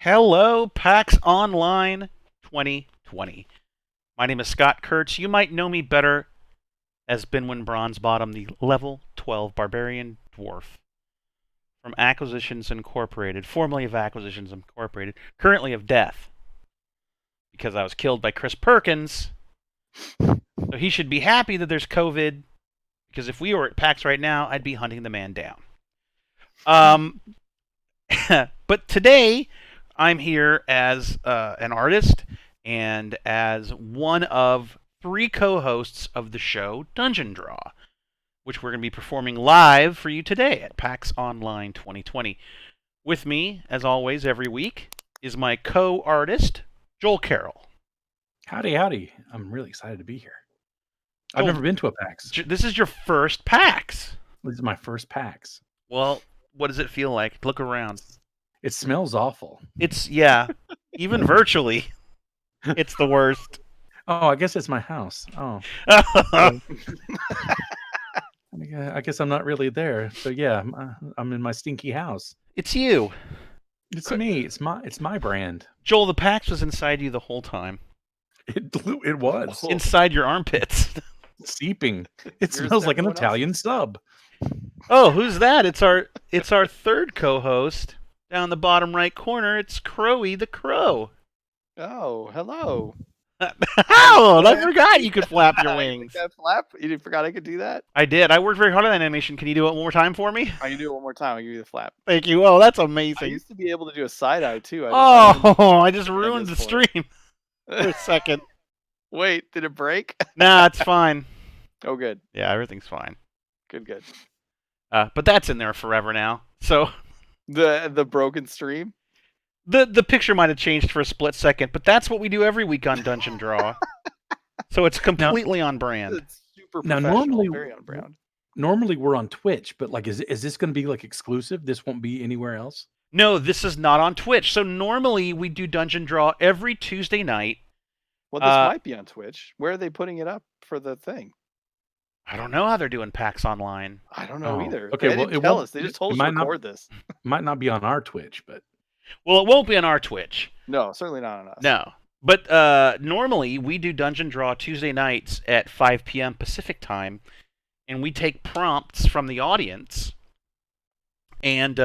Hello, PAX Online 2020. My name is Scott Kurtz. You might know me better as Binwin Bronzebottom, the level 12 barbarian dwarf from Acquisitions Incorporated, formerly of Acquisitions Incorporated, currently of Death, because I was killed by Chris Perkins. So he should be happy that there's COVID, because if we were at PAX right now, I'd be hunting the man down. But today, I'm here as an artist and as one of 3 co-hosts of the show Dungeon Draw, which we're going to be performing live for you today at PAX Online 2020. With me, as always, every week, is my co-artist, Joel Carroll. Howdy, howdy. I'm really excited to be here. Joel, I've never been to a PAX. This is your first PAX. This is my first PAX. Well, what does it feel like? Look around. It smells awful. Yeah, even virtually, it's the worst. Oh, I guess it's my house. Oh. I guess I'm not really there. So yeah, I'm in my stinky house. It's you. It's me. It's my brand. Joel, the PAX was inside you the whole time. It was. Inside your armpits. Seeping. It smells like an Italian sub. Oh, who's that? It's our third co-host. Down the bottom right corner, it's Crowy the Crow. Oh, hello. Oh, I forgot you could flap your wings. That flap? You forgot I could do that? I did. I worked very hard on that animation. Can you do it one more time for me? I can do it one more time. I'll give you the flap. Thank you. Oh, that's I amazing. used to be able to do a side-eye, too. I just ruined the stream for a second. Wait, did it break? Nah, it's fine. Oh, good. Yeah, everything's fine. Good. But that's in there forever now. So The broken stream? The picture might have changed for a split second, but that's what we do every week on Dungeon Draw. So it's completely on brand. It's super professional, very on brand. Normally we're on Twitch, but like, is this going to be like exclusive? This won't be anywhere else? No, this is not on Twitch. So normally we do Dungeon Draw every Tuesday night. Well, this might be on Twitch. Where are they putting it up for the thing? I don't know how they're doing PAX Online. I don't know either. Okay, they didn't tell us. They just told us to record this. Might not be on our Twitch, but... Well, it won't be on our Twitch. No, certainly not on us. No. But normally we do Dungeon Draw Tuesday nights at 5 p.m. Pacific time, and we take prompts from the audience, and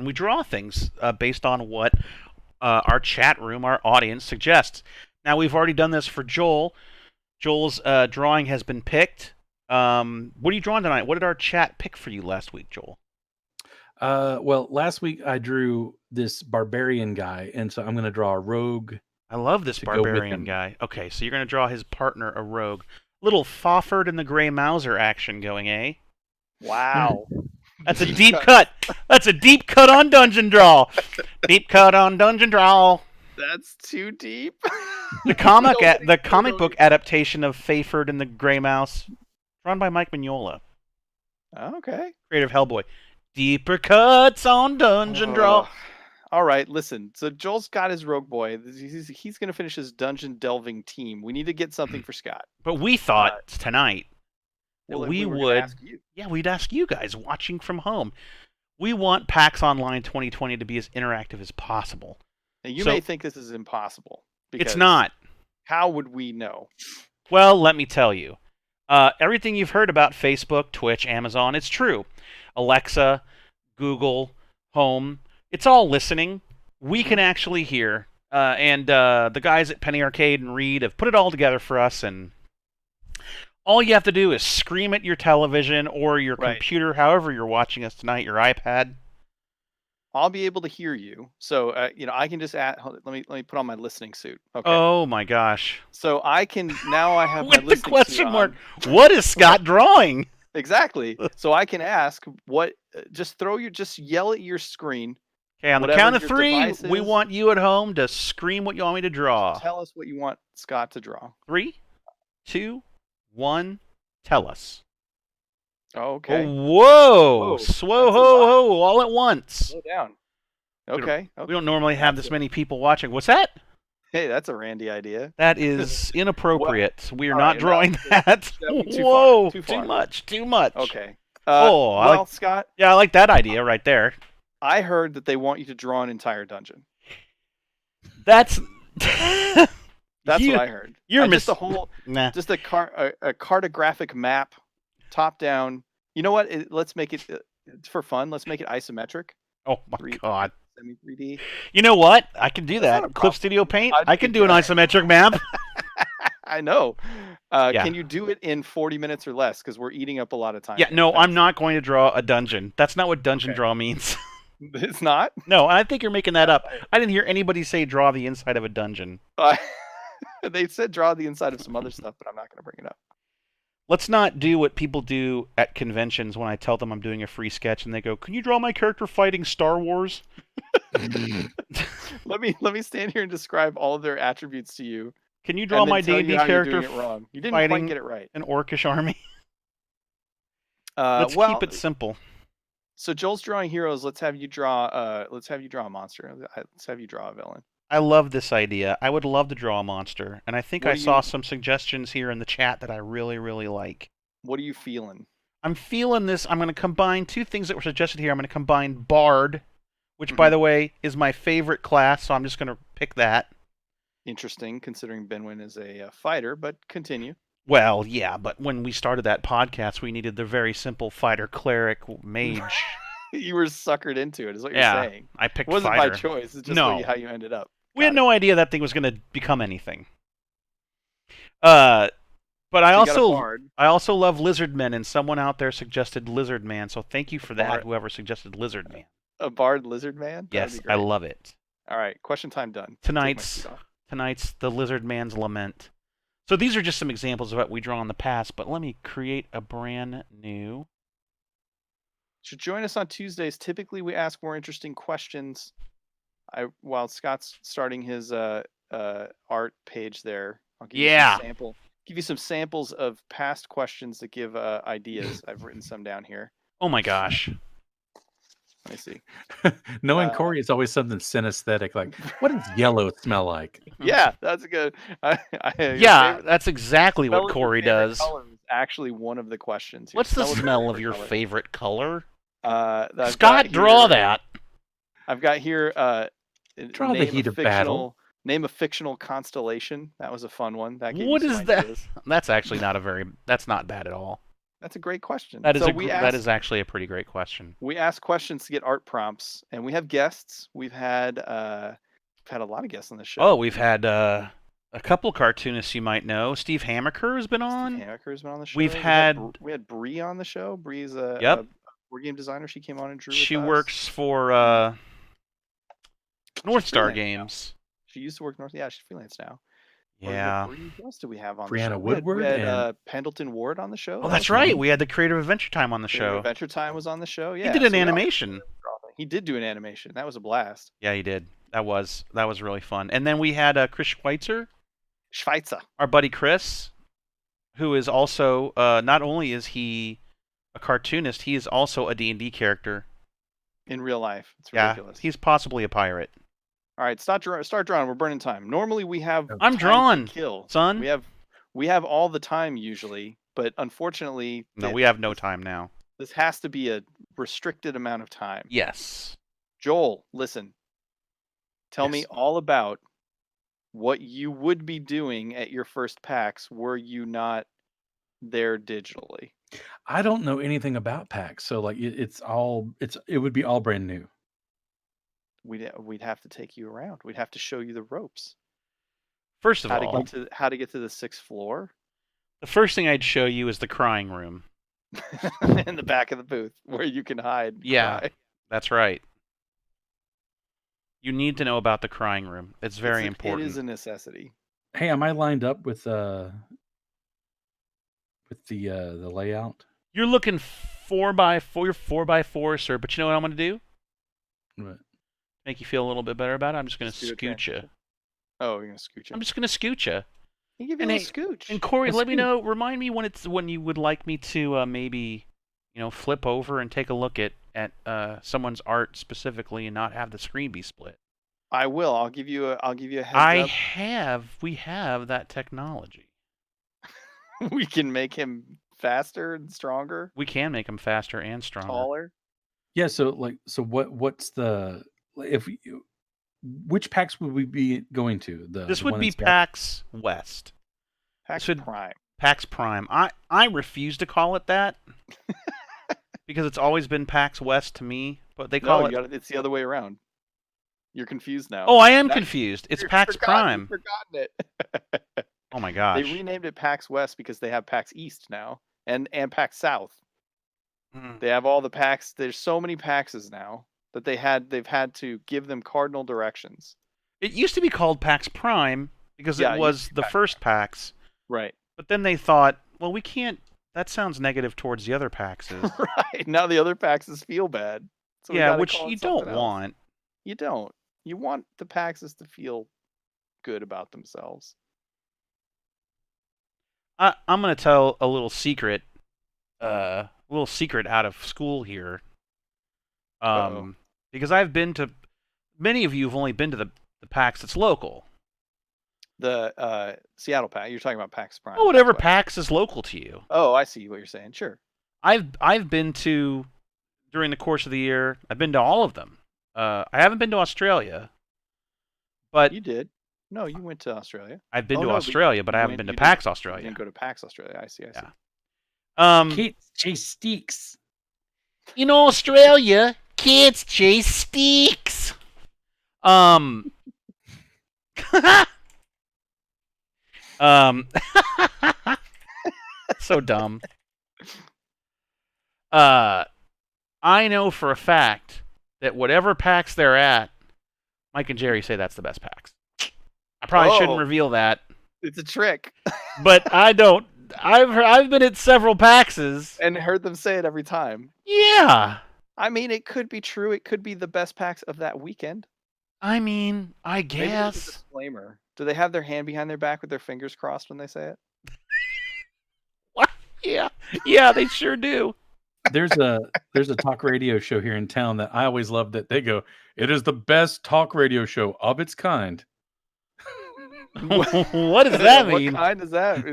we draw things based on what our chat room, our audience suggests. Now, we've already done this for Joel. Joel's drawing has been picked. What are you drawing tonight? What did our chat pick for you last week, Joel? Well, last week I drew this barbarian guy, and so I'm going to draw a rogue. I love this barbarian guy. Okay, so you're going to draw his partner, a rogue. Little Fawford and the Grey Mouser action going, eh? Wow. That's a deep cut. That's a deep cut on Dungeon Draw. Deep cut on Dungeon Draw. That's too deep. The comic book adaptation of Fawford and the Grey Mouse, drawn by Mike Mignola. Okay. Creative Hellboy. Deeper cuts on Dungeon Draw. All right, listen. So Joel's got his rogue boy. He's going to finish his dungeon delving team. We need to get something for Scott. But we thought tonight that Well, we were would. gonna ask you. Yeah, we'd ask you guys watching from home. We want PAX Online 2020 to be as interactive as possible. Now, you may think this is impossible. It's not. How would we know? Well, let me tell you. Everything you've heard about Facebook, Twitch, Amazon, it's true. Alexa, Google, Home, it's all listening. We can actually hear. And the guys at Penny Arcade and Reed have put it all together for us. And all you have to do is scream at your television or your computer, however you're watching us tonight, your iPad. I'll be able to hear you. So, I can just add. Let me put on my listening suit. Okay. Oh my gosh! So I can now. I have with my the listening question suit mark. on. What is Scott drawing? Exactly. So I can ask what. Just yell at your screen. Okay, on the count of 3, we want you at home to scream what you want me to draw. Tell us what you want Scott to draw. 3, 2, 1. Tell us. Oh, okay. Oh, whoa! Swoho ho! All at once. Slow down. Okay. We don't normally have this many people watching. What's that? Hey, that's a Randy idea. That is inappropriate. We are not drawing that. Whoa! Too much. Too much. Okay. Scott. Yeah, I like that idea right there. I heard that they want you to draw an entire dungeon. That's That's you, what I heard. You're just a whole, nah. just a cartographic map, top down. You know what? Let's make it for fun. Let's make it isometric. Oh my god. Semi 3D. You know what? I can do That's not a that. Clip problem. Studio Paint. I'd I can make do an that. isometric map. I know. Yeah. Can you do it in 40 minutes or less? Because we're eating up a lot of time. Yeah, here. no, I'm not going to draw a dungeon. That's not what dungeon Okay. draw means. It's not? No, I think you're making that up. I didn't hear anybody say draw the inside of a dungeon. They said draw the inside of some other stuff, but I'm not going to bring it up. Let's not do what people do at conventions when I tell them I'm doing a free sketch and they go, "Can you draw my character fighting Star Wars?" Let me stand here and describe all of their attributes to you. Can you draw my D&D character wrong? You didn't fighting quite get it right. an orcish army? Let's keep it simple. So Joel's drawing heroes. Let's have you draw a monster. Let's have you draw a villain. I love this idea. I would love to draw a monster, and I think I saw some suggestions here in the chat that I really, really like. What are you feeling? I'm feeling this. I'm going to combine two things that were suggested here. I'm going to combine Bard, which, by the way, is my favorite class, so I'm just going to pick that. Interesting, considering Benwin is a fighter, but continue. Well, yeah, but when we started that podcast, we needed the very simple fighter, cleric, mage. You were suckered into it, is what you're saying. I picked It wasn't fighter. by choice. It's just how you ended up. We had no idea that thing was going to become anything. But I also love lizard men, and someone out there suggested lizard man. So thank you for that, whoever suggested lizard man. A bard lizard man? Yes, I love it. All right, question time done. Tonight's the lizard man's lament. So these are just some examples of what we draw in the past. But let me create a brand new. Should join us on Tuesdays. Typically, we ask more interesting questions. While Scott's starting his art page there, I'll give you some samples of past questions that give ideas. I've written some down here. Oh my gosh. Let me see. Knowing Corey, it's always something synesthetic, like, what does yellow smell like? Yeah, that's good. That's exactly what Corey does. Color is actually one of the questions. What's the smell of your favorite color? Scott, draw that. I've got here. Draw the heat of battle. Name a fictional constellation. That was a fun one. What is that? That's actually not that's not bad at all. That's a great question. That is actually a pretty great question. We ask questions to get art prompts, and we have guests. We've had a lot of guests on the show. Oh, we've had a couple cartoonists you might know. Steve Hammaker has been on. Steve Hammaker has been on the show. We had Bree on the show. Bree's a board game designer. She came on and drew. She works for North Star Games. She used to work North. Yeah, she's freelance now. Yeah. What else do we have on Brianna the show? Woodward. We had Pendleton Ward on the show. Oh, that's right. We had the Creative Adventure Time on the show. Adventure Time was on the show. Yeah. He did an animation. He did do an animation. That was a blast. Yeah, he did. That was really fun. And then we had Chris Schweitzer. Our buddy Chris, who is also not only is he a cartoonist, he is also a D&D character. In real life. It's ridiculous. Yeah, he's possibly a pirate. All right, start drawing. We're burning time. Normally we have I'm drawing, kill. Son. We have all the time usually, but unfortunately we have no time now. This has to be a restricted amount of time. Yes. Joel, listen. Tell me all about what you would be doing at your first PAX were you not there digitally. I don't know anything about PAX, so like it would be all brand new. We'd have to take you around. We'd have to show you the ropes. First of all, how to get to the 6th floor. The first thing I'd show you is the crying room. In the back of the booth where you can hide. Yeah, that's right. You need to know about the crying room. It's very important. It is a necessity. Hey, am I lined up with the layout? You're looking 4x4. You're 4x4, sir. But you know what I'm going to do? What? Make you feel a little bit better about it. I'm just going to scoot you. Oh, you're going to scoot you. I'm just going to scoot you. You give me a scooch. And Corey, let me know. Remind me when you would like me to maybe, flip over and take a look at someone's art specifically and not have the screen be split. I will. I'll give you a heads up. We have that technology. We can make him faster and stronger. We can make him faster and stronger. Taller. Yeah. So what's the which PAX would we be going to? This the would one be in Seattle? PAX West. PAX should- Prime. PAX Prime. I refuse to call it that because it's always been PAX West to me, but they call it. It's the other way around. You're confused now. Oh, I am Now confused. It's you've PAX Prime. You've forgotten it. Oh my gosh. They renamed it PAX West because they have PAX East now and PAX South. Mm. They have all the PAX. There's so many PAXs now that they've had to give them cardinal directions. It used to be called PAX Prime because it was the first PAX. Right. But then they thought, well, we can't. That sounds negative towards the other PAXs. Right. Now the other PAXs feel bad. So yeah, which you don't want. You don't. You want the PAXs to feel good about themselves. I'm going to tell a little secret. A little secret out of school here. Because I've been to. Many of you have only been to the PAX that's local. The Seattle PAX. You're talking about PAX Prime. Oh, whatever PAX is local to you. Oh, I see what you're saying. Sure. I've been to, during the course of the year, I've been to all of them. I haven't been to Australia, but You did. No, you went to Australia. I've been Oh, to no, but Australia, but I haven't been to PAX You Australia. didn't go to PAX Australia. I see. Yeah. Kids chase steaks. In Australia, kids chase steaks. So dumb. I know for a fact that whatever PAX they're at, Mike and Jerry say that's the best PAX. I probably shouldn't reveal that. It's a trick. But I don't. I've been at several PAXs And heard them say it every time. Yeah. I mean, it could be true. It could be the best PAX of that weekend. I mean, I Maybe there's a guess. disclaimer. Do they have their hand behind their back with their fingers crossed when they say it? What? Yeah, they sure do. There's a talk radio show here in town that I always love that they go, it is the best talk radio show of its kind. What does that mean? What kind is that?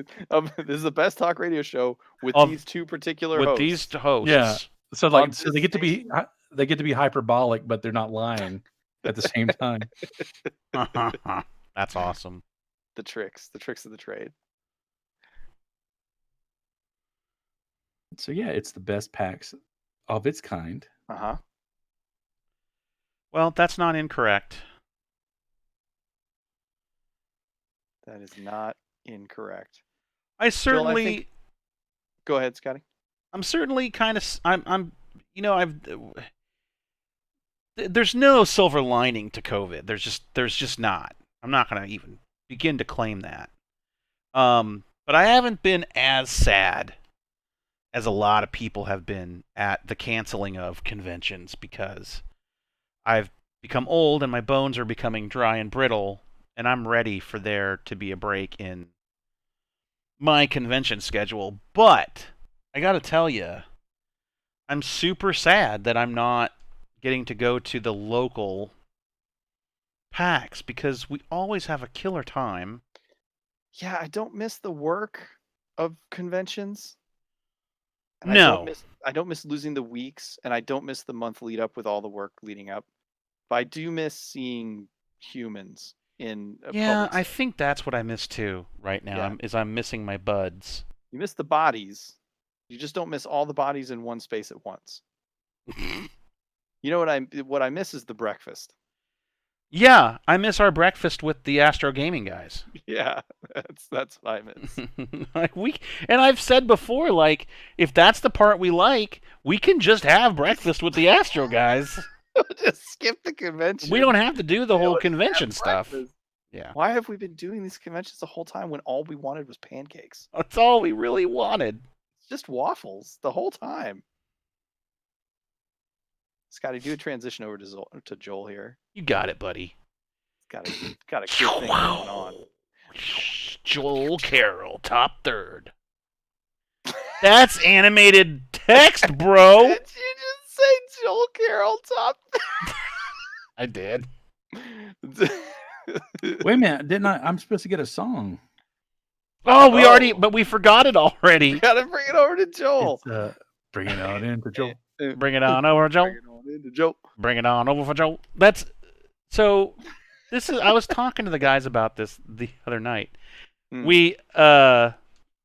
This is the best talk radio show with these two particular with hosts. these hosts. Yeah. So On so they this get to be hyperbolic, but they're not lying at the same time. That's awesome. The tricks of the trade. So yeah, it's the best PAX of its kind. Well, that's not incorrect. That is not incorrect. I certainly. Go ahead, Scotty. I'm certainly kind of. I'm. There's no silver lining to COVID. There's just not. I'm not going to even begin to claim that. But I haven't been as sad as a lot of people have been at the canceling of conventions because I've become old and my bones are becoming dry and brittle, and I'm ready for there to be a break in my convention schedule. But I got to tell you, I'm super sad that I'm not getting to go to the local PAX because we always have a killer time. Yeah, I don't miss the work of conventions. And No. I don't miss losing the weeks, and I don't miss the month lead up with all the work leading up. But I do miss seeing humans in a Yeah, public I setting. think that's what I miss too right now. Yeah. I'm missing my buds. You miss the bodies. You just don't miss all the bodies in one space at once. You know what I miss is the breakfast. Yeah, I miss our breakfast with the Astro Gaming guys. Yeah, that's what I miss. And I've said before, like, if that's the part we like, we can just have breakfast with the Astro guys. Just skip the convention. We don't have to do the whole Let's convention have stuff. breakfast. Yeah. Why have we been doing these conventions the whole time when all we wanted was pancakes? That's all we really wanted. It's just waffles the whole time. Scotty, do a transition over to Joel here. You got it, buddy. Got a good thing going on. Joel Carroll, top third. That's animated text, bro. Did you just say Joel Carroll top? I did. Wait a minute, didn't I? I'm supposed to get a song. Oh, we forgot it already. You gotta bring it over to Joel. It's, bring it on into Joel. Bring it on over, Joel. Bring it on into Joel. Bring it on over for Joel. That's so. I was talking to the guys about this the other night. Hmm. I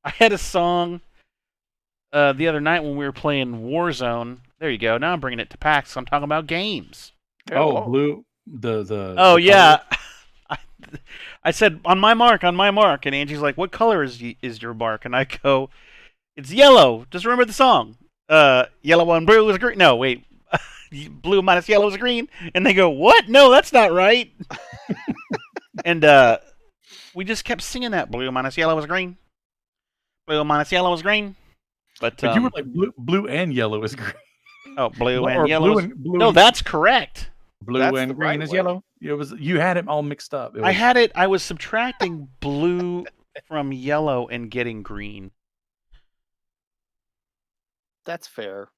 had a song the other night when we were playing Warzone. There you go. Now I'm bringing it to PAX. I'm talking about games. Oh, whoa. blue. The Oh color? yeah. I said on my mark, and Angie's like, "What color is your mark?" And I go, "It's yellow." Just remember the song. Yellow and blue is green. No, wait. Blue minus yellow is green. And they go, "What? No, that's not right." And we just kept singing that. Blue minus yellow is green. Blue minus yellow is green. But But you were like blue and yellow is green. oh, blue Or and yellow. blue No, and that's correct. blue That's and the green right is way. yellow. You had it all mixed up. I was subtracting blue from yellow and getting green. That's fair.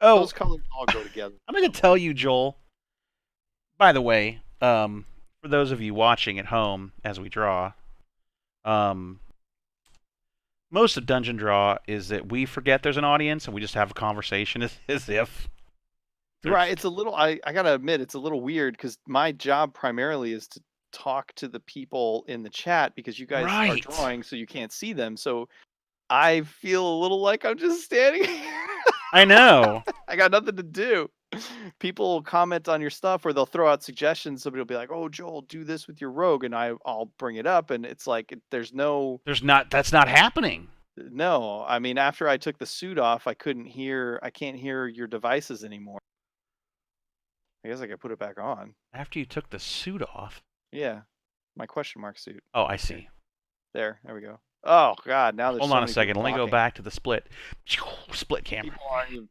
Oh, Those colors all go together. I'm going to tell you, Joel. By the way, for those of you watching at home as we draw, most of Dungeon Draw is that we forget there's an audience and we just have a conversation as if. Right. It's a little, I gotta admit, it's a little weird because my job primarily is to talk to the people in the chat because you guys are Right. drawing so you can't see them. So I feel a little like I'm just standing here. I know. I got nothing to do. People will comment on your stuff or they'll throw out suggestions. Somebody will be like, "Oh, Joel, do this with your rogue," and I'll bring it up, and it's like there's no. That's not happening. No, I mean, after I took the suit off, I can't hear your devices anymore. I guess I could put it back on. After you took the suit off. Yeah, my question mark suit. Oh, I see. There we go. Oh God, now there's. Hold so on a many second. people Let me go talking. back to the split camera.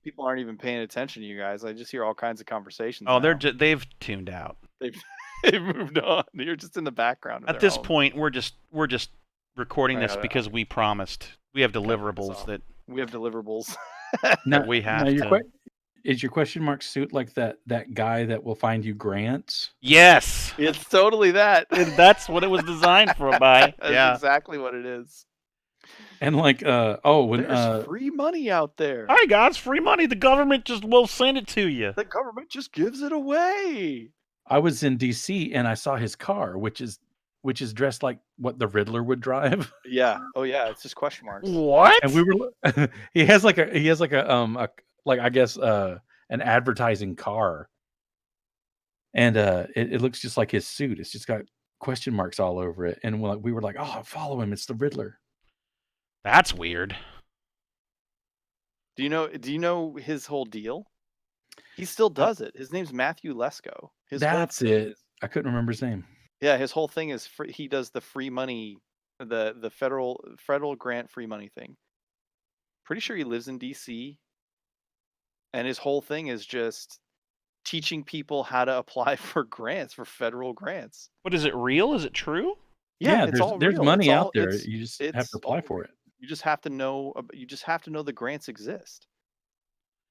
People aren't even paying attention to you guys. I just hear all kinds of conversations. Oh, now. they've tuned out. They've moved on. You're just in the background. At this point, we're just recording this Yeah, because we promised. We have deliverables off. that we have deliverables. Now, we have now to. Is your question mark suit like that guy that will find you grants? Yes, It's totally that. that's what it was designed for. By That's exactly what it is. And like, There's free money out there. Hi guys, free money. The government just will send it to you. The government just gives it away. I was in DC and I saw his car, which is dressed like what the Riddler would drive. Yeah. Oh yeah. It's just question marks. What? And we were he has like a I guess an advertising car. And it looks just like his suit. It's just got question marks all over it. And we were like, "Oh, follow him. It's the Riddler." That's weird. Do you know his whole deal? He still does it. His name's Matthew Lesko. That's it. I couldn't remember his name. Yeah, his whole thing is he does the free money, the federal grant free money thing. Pretty sure he lives in DC. And his whole thing is just teaching people how to apply for grants, for federal grants. But is it real? Is it true? Yeah, there's real. money It's out all- there. it's- You just it's have to apply all for real. it. You just have to know. You just have to know the grants exist.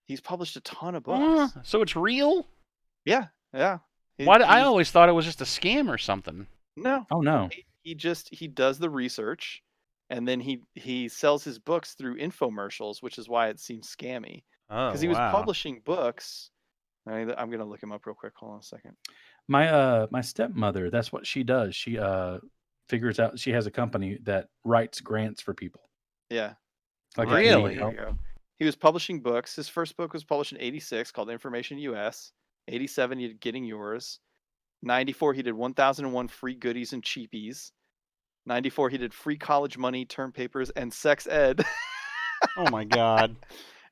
He's published a ton of books. So it's real? Yeah. Why? I always thought it was just a scam or something. No. Oh no. He does the research, and then he sells his books through infomercials, which is why it seems scammy. Oh, Because he was publishing books. I'm gonna look him up real quick. Hold on a second. My stepmother, that's what she does. She figures out, she has a company that writes grants for people. Yeah. Like Really? There you go. He was publishing books. His first book was published in '86 called Information US. '87 he did Getting Yours. '94 he did 1001 Free Goodies and Cheapies. '94 he did Free College Money, Term Papers, and Sex Ed. Oh my God.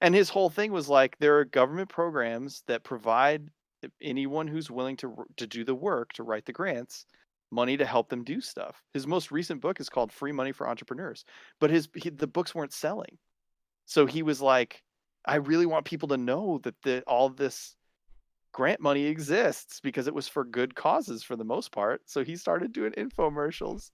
And his whole thing was like, there are government programs that provide anyone who's willing to do the work, to write the grants, money to help them do stuff. His most recent book is called Free Money for Entrepreneurs, but the books weren't selling. So he was like, I really want people to know that all this grant money exists, because it was for good causes for the most part. So he started doing infomercials.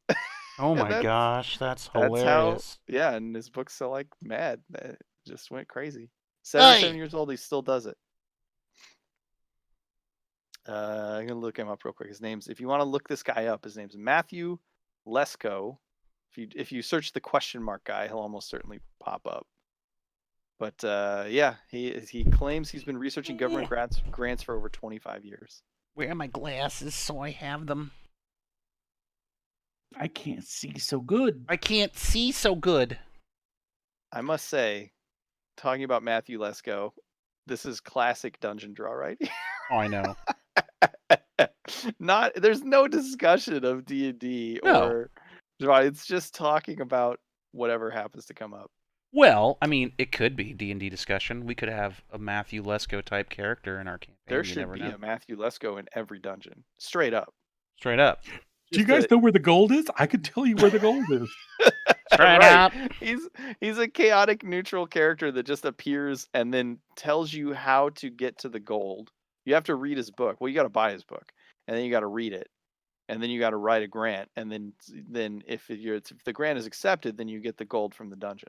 Oh my gosh, that's hilarious. And his books sell like mad. It just went crazy. 77 years old, he still does it. I'm gonna look him up real quick. If you want to look this guy up, his name's Matthew Lesko. If you search the question mark guy, he'll almost certainly pop up. But he claims he's been researching government grants for over 25 years. Wear my glasses so I have them. I can't see so good. I can't see so good. I must say, talking about Matthew Lesko, this is classic dungeon draw, right? Oh, I know. There's no discussion of D&D or draw. It's just talking about whatever happens to come up. Well, I mean, it could be D&D discussion. We could have a Matthew Lesko type character in our campaign. There should be a Matthew Lesko in every dungeon, straight up. Straight up. Do you guys know where the gold is? I could tell you where the gold is. Straight up. He's a chaotic neutral character that just appears and then tells you how to get to the gold. You have to read his book. Well, you got to buy his book, and then you got to read it, and then you got to write a grant, and then if the grant is accepted, then you get the gold from the dungeon.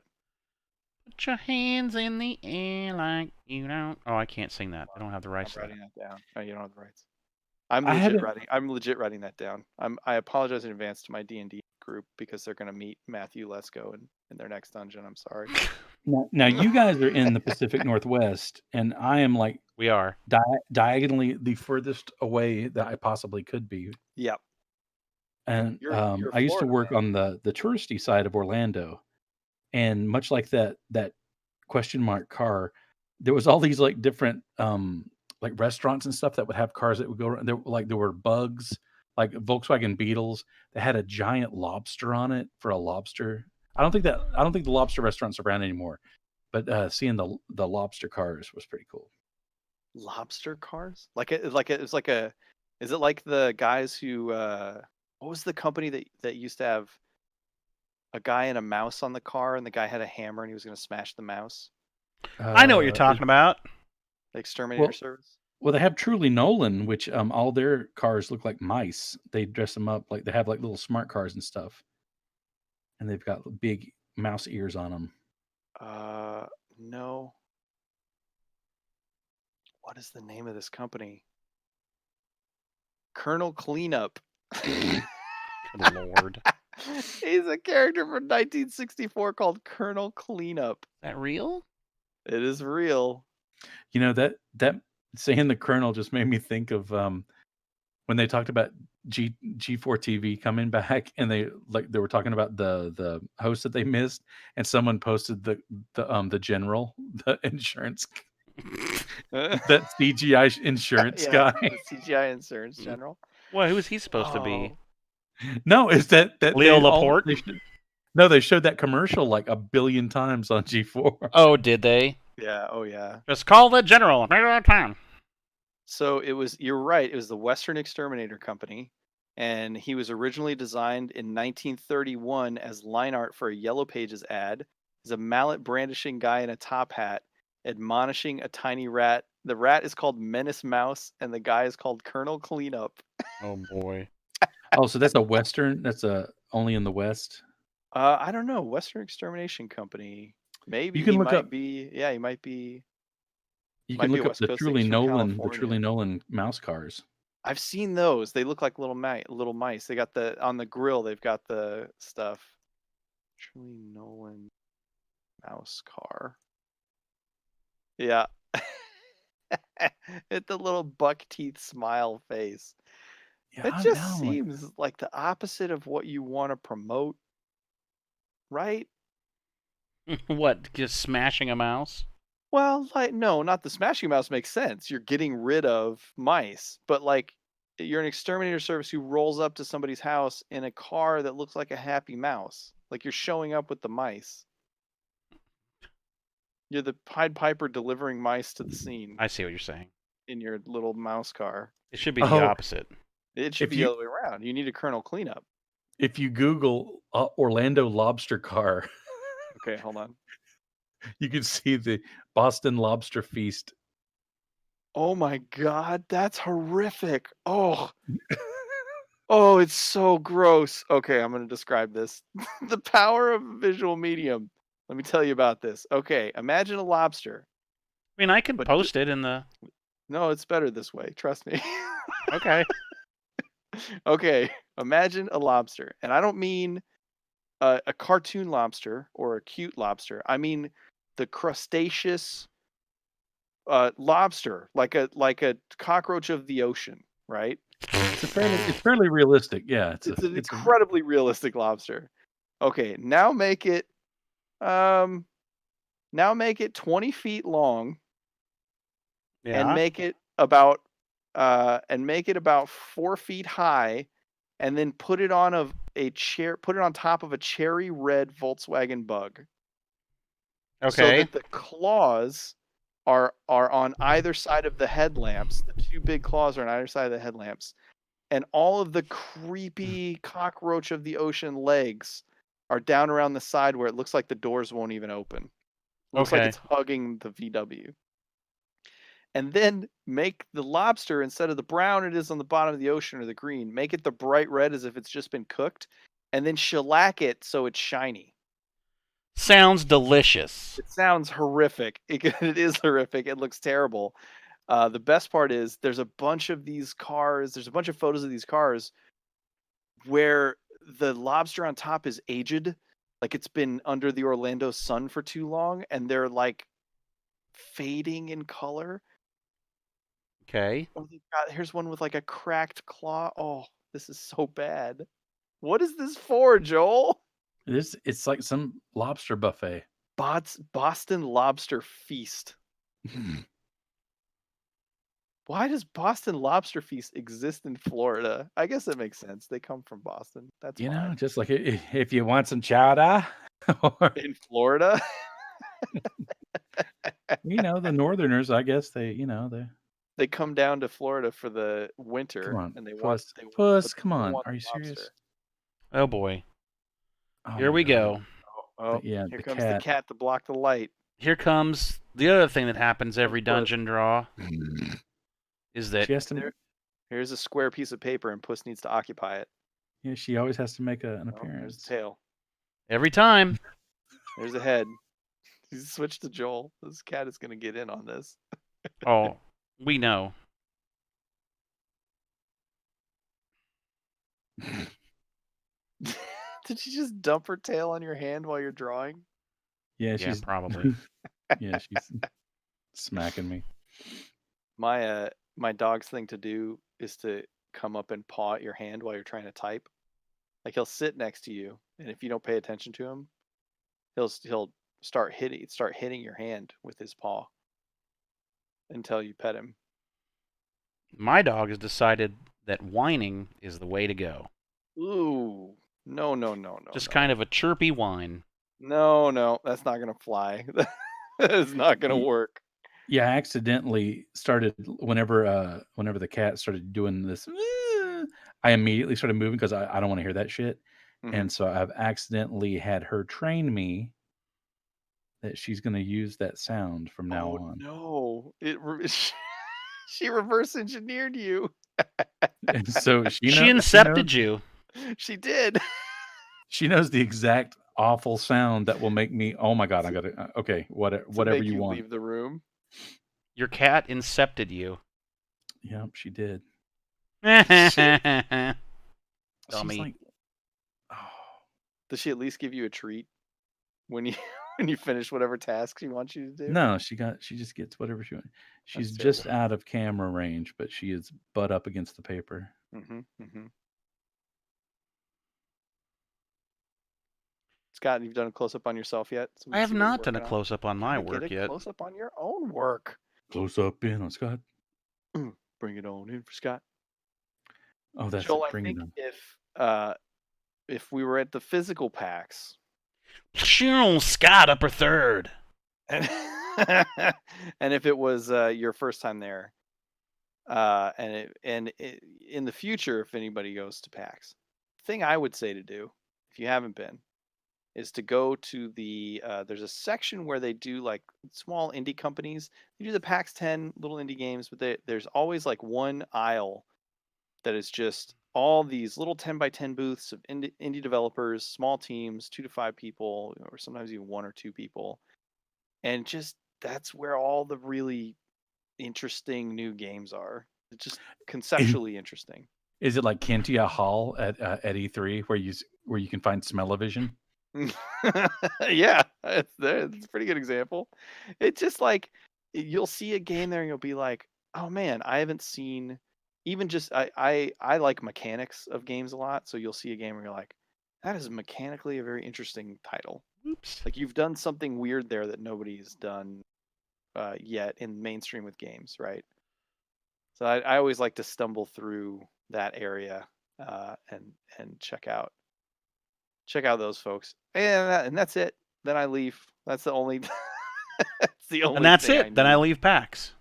Put your hands in the air like you don't. Oh, I can't sing that. I don't have the rights. I'm writing that down. Oh, you don't have the rights. I'm legit writing that down. I apologize in advance to my D&D group because they're going to meet Matthew Lesko in their next dungeon. I'm sorry. Now you guys are in the Pacific Northwest, and I am like we are diagonally the furthest away that I possibly could be. Yep. And I used to work on the touristy side of Orlando, and much like that question mark car, there was all these like different like restaurants and stuff that would have cars that would go around. There were bugs, like Volkswagen Beetles that had a giant lobster on it for a lobster. I don't think the lobster restaurants are around anymore, but seeing the lobster cars was pretty cool. Lobster cars? Is it like the guys who what was the company that used to have a guy and a mouse on the car, and the guy had a hammer and he was going to smash the mouse? I know what you're talking about. The Exterminator service. Well, they have Truly Nolan, which all their cars look like mice. They dress them up like they have like little smart cars and stuff, and they've got big mouse ears on them. No. What is the name of this company? Colonel Cleanup. Good Lord. He's a character from 1964 called Colonel Cleanup. Is that real? It is real. You know, that saying the Colonel just made me think of when they talked about G4 TV coming back, and they were talking about the host that they missed, and someone posted the general, the insurance that CGI insurance guy. The CGI insurance general. Well, who is he supposed to be? No, is that Leo Laporte? They showed that commercial like 1 billion times on G4. Oh, did they? Yeah. Oh, yeah. Just call the general. Time. So you're right. It was the Western Exterminator Company, and he was originally designed in 1931 as line art for a Yellow Pages ad. He's a mallet brandishing guy in a top hat, admonishing a tiny rat. The rat is called Menace Mouse, and the guy is called Colonel Cleanup. Oh boy. Oh, so that's a Western? That's only in the West? I don't know. Western Extermination Company. Maybe you can look up. Yeah, he might be. You can look up the Truly Nolan mouse cars. I've seen those. They look like little mice. They got on the grill. They've got the stuff. Truly Nolan mouse car. Yeah. It's the little buck teeth smile face. Yeah, it just seems like the opposite of what you want to promote, right? What? Just smashing a mouse? Well, no, not the smashing mouse makes sense. You're getting rid of mice, but you're an exterminator service who rolls up to somebody's house in a car that looks like a happy mouse. Like you're showing up with the mice. You're the Pied Piper delivering mice to the scene. I see what you're saying. In your little mouse car. It should be the opposite. It should be the other way around. You need a Colonel Cleanup. If you Google Orlando lobster car. Okay, hold on. You can see the Boston Lobster Feast. Oh my God, that's horrific. Oh. Oh, it's so gross. Okay, I'm going to describe this. The power of a visual medium. Let me tell you about this. Okay, imagine a lobster. I mean, I can post it in the... No, it's better this way. Trust me. Okay. Okay, imagine a lobster. And I don't mean a cartoon lobster or a cute lobster. I mean the crustaceous lobster, like a cockroach of the ocean. right? It's fairly realistic. Yeah, It's an incredibly realistic lobster. Okay, now make it 20 feet long and Yeah. make it about 4 feet high, and then put it on top of a cherry red Volkswagen Bug. So Okay. that the claws are on either side of the headlamps. The two big claws are on either side of the headlamps. And all of the creepy cockroach of the ocean legs are down around the side where it looks like the doors won't even open. It looks like Okay. it's hugging the VW. And then make the lobster, instead of the brown it is on the bottom of the ocean or the green, make it the bright red as if it's just been cooked, and then shellac it so it's shiny. Sounds delicious. It sounds horrific. It is horrific. It looks terrible. The best part is there's a bunch of these cars. There's a bunch of photos of these cars where the lobster on top is aged, like it's been under the Orlando sun for too long, and they're like fading in color. Okay. Oh, here's one with like a cracked claw. Oh, this is so bad. What is this for, Joel? It's like some lobster buffet. Boston Lobster Feast. Why does Boston Lobster Feast exist in Florida? I guess it makes sense. They come from Boston. That's fine. Just like if you want some chowder, or In Florida? the Northerners, I guess they come down to Florida for the winter. Come on, and they Puss. want Puss, come on. want Are you lobster. serious? Oh boy. Oh Here my we God. go. Oh, yeah, here the comes cat. the cat to block the light. Here comes the other thing that happens every Puss. dungeon draw is that She has to. Here's a square piece of paper, and Puss needs to occupy it. Yeah, she always has to make an There's appearance. the tail. every time. There's the head. He's switched to Joel. This cat is going to get in on this. Oh, we know. Did she just dump her tail on your hand while you're drawing? Yeah, Yeah, probably. Yeah, she's smacking me. My dog's thing to do is to come up and paw at your hand while you're trying to type. Like he'll sit next to you, and if you don't pay attention to him, he'll start hitting your hand with his paw until you pet him. My dog has decided that whining is the way to go. Ooh, no. Just kind of a chirpy whine. No, that's not gonna fly. That is not gonna work. Yeah, I accidentally started whenever the cat started doing this. I immediately started moving because I don't want to hear that shit, and so I've accidentally had her train me that she's going to use that sound from now on. No, she reverse engineered you. And so She incepted you. She did. She knows the exact awful sound that will make me. Oh my God! I gotta. Okay, whatever you want. Leave the room. Your cat incepted you. Yep, she did. Dummy. She's like, Does she at least give you a treat when you finish whatever task she wants you to do? No, she just gets whatever she wants. She's just out of camera range, but she is butt up against the paper. Scott, you've done a close up on yourself yet? So I have not done a close up on my work yet. Close up on your own work. Close up in on Scott. Bring it on in for Scott. Oh, that's Joel, it. Bring it on. If we were at the physical PAX, Scott upper third, and if it was your first time there, in the future, if anybody goes to PAX, the thing I would say to do, if you haven't been, is to go to the there's a section where they do like small indie companies. They do the PAX 10 little indie games, but there's always like one aisle that is just all these little 10 by 10 booths of indie developers, small teams, 2 to 5 people, or sometimes even 1 or 2 people. And just that's where all the really interesting new games are. It's just conceptually interesting. Is it like Kentia Hall at E3 where you can find smell-o-vision? Yeah, it's a pretty good example. It's just like you'll see a game there and you'll be like, oh man, I haven't seen even just I like mechanics of games a lot. So you'll see a game where you're like, that is mechanically a very interesting title. Oops. Like you've done something weird there that nobody's done yet in mainstream with games, right? So I always like to stumble through that area and check out those folks, and that's it. Then I leave. That's the only that's the only And that's thing I it. Then I need. leave PAX.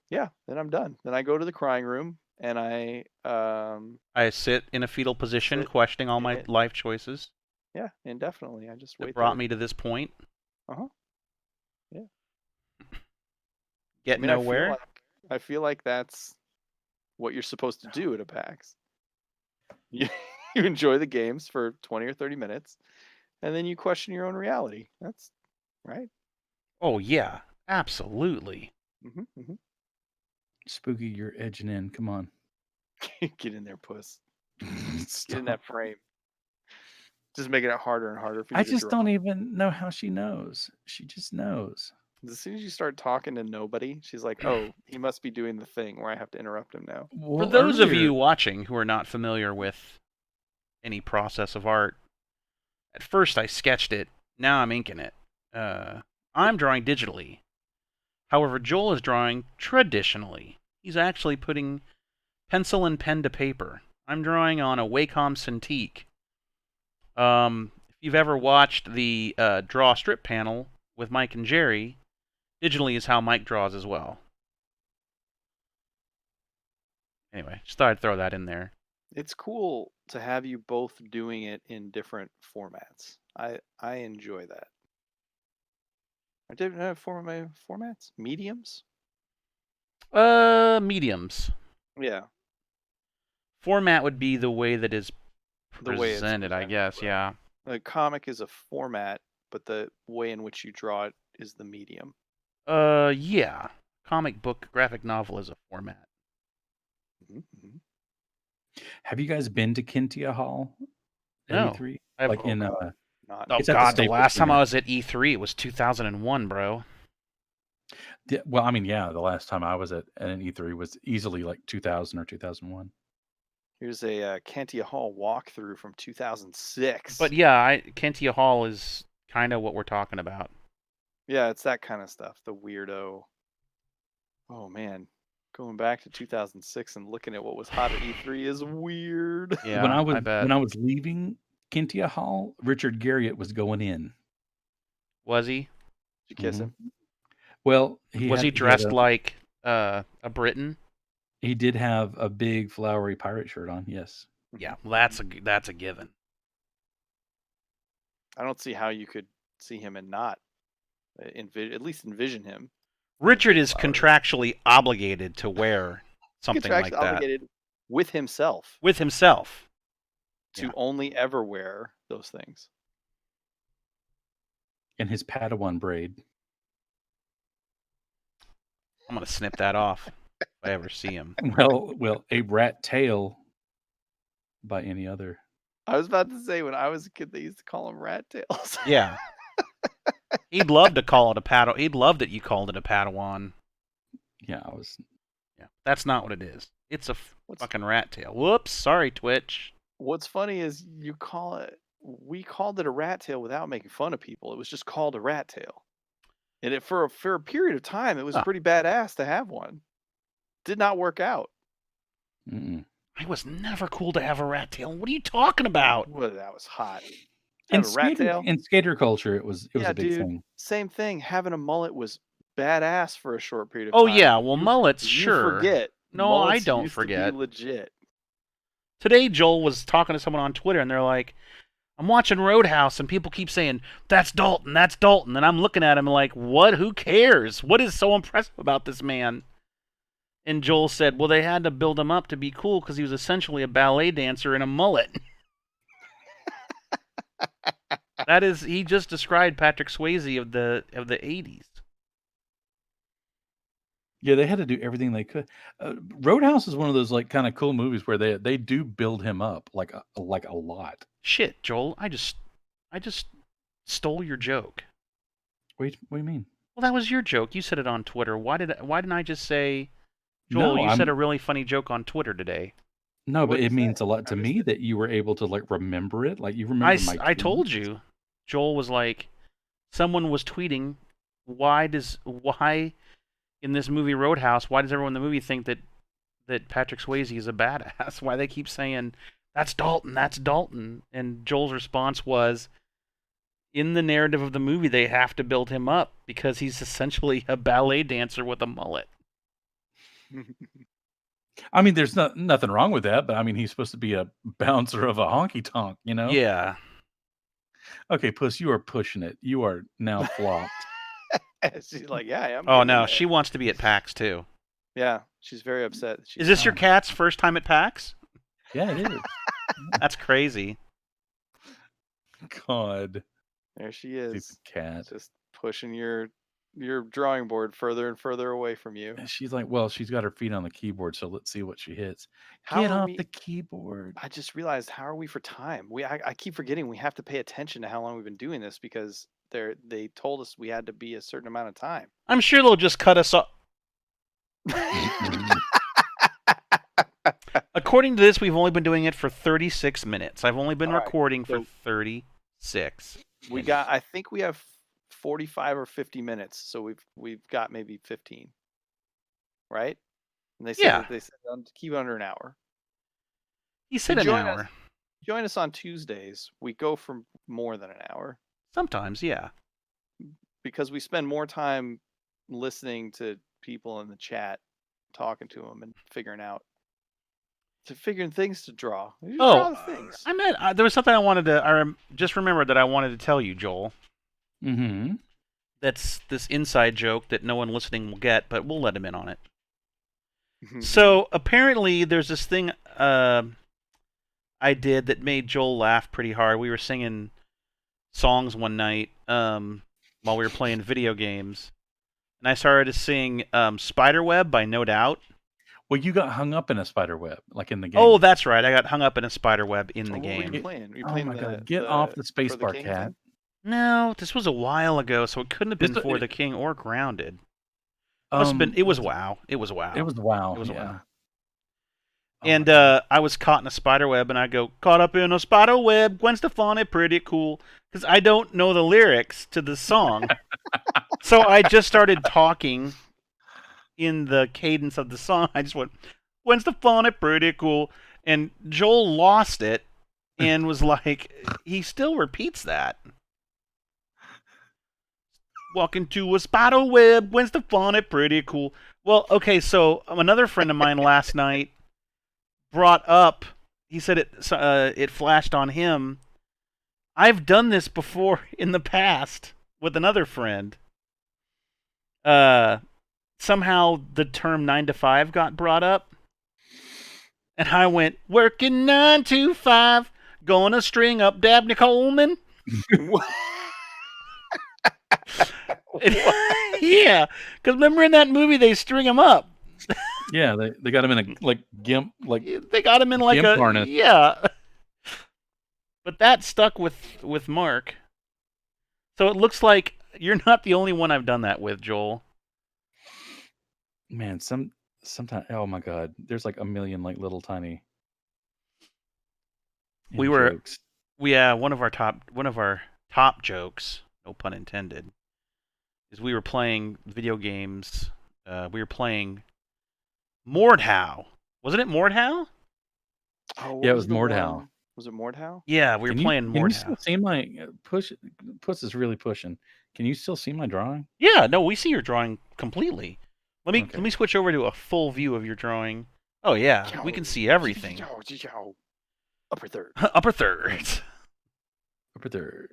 Yeah, then I'm done. Then I go to the crying room and I I sit in a fetal position, sit questioning all in my it. life choices Yeah, indefinitely. I just that wait brought there. me to this point. Uh-huh. Yeah. Get I mean, nowhere. I feel like that's what you're supposed to do at a PAX. You, you enjoy the games for 20 or 30 minutes, and then you question your own reality. That's right. Oh yeah, absolutely. Mm-hmm. Spooky, you're edging in. Come on. Get in there, puss. Get in Stop. that frame. Just making it harder and harder for you I to just draw. don't even know how she knows. She just knows. As soon as you start talking to nobody, she's like, "Oh, he must be doing the thing where I have to interrupt him now." For Well, those of earlier, you watching who are not familiar with any process of art, at first I sketched it, now I'm inking it. I'm drawing digitally. However, Joel is drawing traditionally. He's actually putting pencil and pen to paper. I'm drawing on a Wacom Cintiq. If you've ever watched the draw strip panel with Mike and Jerry, digitally is how Mike draws as well. Anyway, just thought I'd throw that in there. It's cool to have you both doing it in different formats. I enjoy that. I didn't have formats, mediums. Mediums. Yeah, Format would be the way that is the way it's presented, I guess. right. Yeah. A comic is a format, but the way in which you draw it is the medium. Yeah. Comic book graphic novel is a format. Mm-hmm. have you guys been to Kintia Hall at No. E3? I've, Like in Not. oh it's at the God, the Staples last time Center. I was at E3, it was 2001, bro. Well, I mean, yeah, the last time I was at an E3 was easily like 2000 or 2001. Here's a Cantia Hall walkthrough from 2006. But yeah, Kentia Hall is kind of what we're talking about. Yeah, it's that kind of stuff. The weirdo. Oh man, going back to 2006 and looking at what was hot at E3 is weird. Yeah, I bet. when I was leaving Kintia Hall, Richard Garriott was going in. Was he? Did you kiss him? Well, Was he dressed like a Briton? He did have a big flowery pirate shirt on. Yes. Yeah, well, that's a given. I don't see how you could see him and not at least envision him. Richard is contractually obligated to wear something like that. Obligated with himself. With himself. To only ever wear those things. And his Padawan braid. I'm gonna snip that off if I ever see him. Well, a rat tail by any other. I was about to say, when I was a kid, they used to call them rat tails. Yeah. He'd love to call it a Padawan. He'd love that you called it a Padawan. Yeah, I was. Yeah, that's not what it is. It's a fucking rat tail. Whoops, sorry, Twitch. What's funny is we called it a rat tail without making fun of people. It was just called a rat tail. And for a period of time, it was pretty badass to have one. Did not work out. Mm-mm. I was never cool to have a rat tail. What are you talking about? Well, that was hot. In skater culture, it was a big thing. Same thing. Having a mullet was badass for a short period of time. Oh time. yeah, well mullets, you sure. Forget. No, mullets I don't used forget. To be legit. Today, Joel was talking to someone on Twitter, and they're like, I'm watching Roadhouse, and people keep saying, that's Dalton, that's Dalton. And I'm looking at him like, what? Who cares? What is so impressive about this man? And Joel said, well, they had to build him up to be cool because he was essentially a ballet dancer in a mullet. He just described Patrick Swayze of the 80s. Yeah, they had to do everything they could. Roadhouse is one of those like kind of cool movies where they do build him up like a lot. Shit, Joel, I just stole your joke. Wait, what do you mean? Well, that was your joke. You said it on Twitter. Why didn't I just say Joel, No, you said a really funny joke on Twitter today. no, What but did it you means say? a lot I to missed me it. that you were able to like remember it. Like you remember my I told tweets. you. Joel was like, someone was tweeting, why in this movie Roadhouse, why does everyone in the movie think that Patrick Swayze is a badass? Why they keep saying, that's Dalton, that's Dalton? And Joel's response was, in the narrative of the movie, they have to build him up because he's essentially a ballet dancer with a mullet. I mean, there's nothing wrong with that, but I mean, he's supposed to be a bouncer of a honky tonk, you know? Yeah. Okay, Puss, you are pushing it. You are now flopped. She's like, yeah, I'm Oh getting no, there. she wants to be at PAX too. Yeah, she's very upset. Is this your cat's first time at PAX? Yeah, it is. That's crazy. God, There she is, stupid cat. just pushing your drawing board further and further away from you. And she's like, well, she's got her feet on the keyboard, so let's see what she hits. How Get are off we? the keyboard. I just realized, how are we for time? I keep forgetting we have to pay attention to how long we've been doing this because they told us we had to be a certain amount of time. I'm sure they'll just cut us off. According to this, we've only been doing it for 36 minutes. I've only been All right, recording for so 36. I think we have 45 or 50 minutes, so we've got maybe 15. Right? And they said Yeah. they said to keep under an hour. He said an join hour. Join us on Tuesdays. We go for more than an hour Sometimes, yeah. because we spend more time listening to people in the chat, talking to them, and figuring things to draw. You draw the things. I meant there was something I wanted to. Just remembered that I wanted to tell you, Joel. Mm-hmm. That's this inside joke that no one listening will get, but we'll let him in on it. So apparently, there's this thing I did that made Joel laugh pretty hard. We were singing songs one night while we were playing video games, and I started to sing "Spiderweb" by No Doubt. Well, you got hung up in a spider web, like in the game. Oh, that's right. I got hung up in a spiderweb in the What were game. you playing? Were you Oh playing my the, God, get off the space for bar, King cat. thing? No, this was a while ago, so it couldn't have been This- for the King or Grounded. Must have been. It was WoW. It was WoW. It was wow. It was yeah. WoW. Oh And my God. I was caught in a spider web, and I go, caught up in a spider web, Gwen Stefani, pretty cool. Because I don't know the lyrics to the song. So I just started talking in the cadence of the song. I just went, Gwen Stefani, pretty cool. And Joel lost it and was like, he still repeats that. Walk into a spider web, Gwen Stefani, pretty cool. Well, okay, so another friend of mine last night brought up, he said it flashed on him. I've done this before in the past with another friend. Somehow the term 9 to 5 got brought up. And I went, working 9 to 5, gonna string up Dabney Coleman. Yeah, because remember in that movie they string him up. Yeah, they got him in a like gimp, like They got him in like gimp a harness. yeah. But that stuck with Mark. So it looks like you're not the only one I've done that with, Joel. Man, sometimes. Oh my God, there's like a million like little tiny. We were- jokes. One of our top jokes, no pun intended, is we were playing video games. We were playing Mordhau. Wasn't it Mordhau? Oh, Yeah, it was Mordhau. Was it Mordhau? Yeah, we were playing Can you still Mordhau. see my Puss is really pushing. Can you still see my drawing? Yeah, no, we see your drawing completely. Let Okay. me switch over to a full view of your drawing. Oh yeah, we can see everything. Upper third. Upper thirds. Upper third.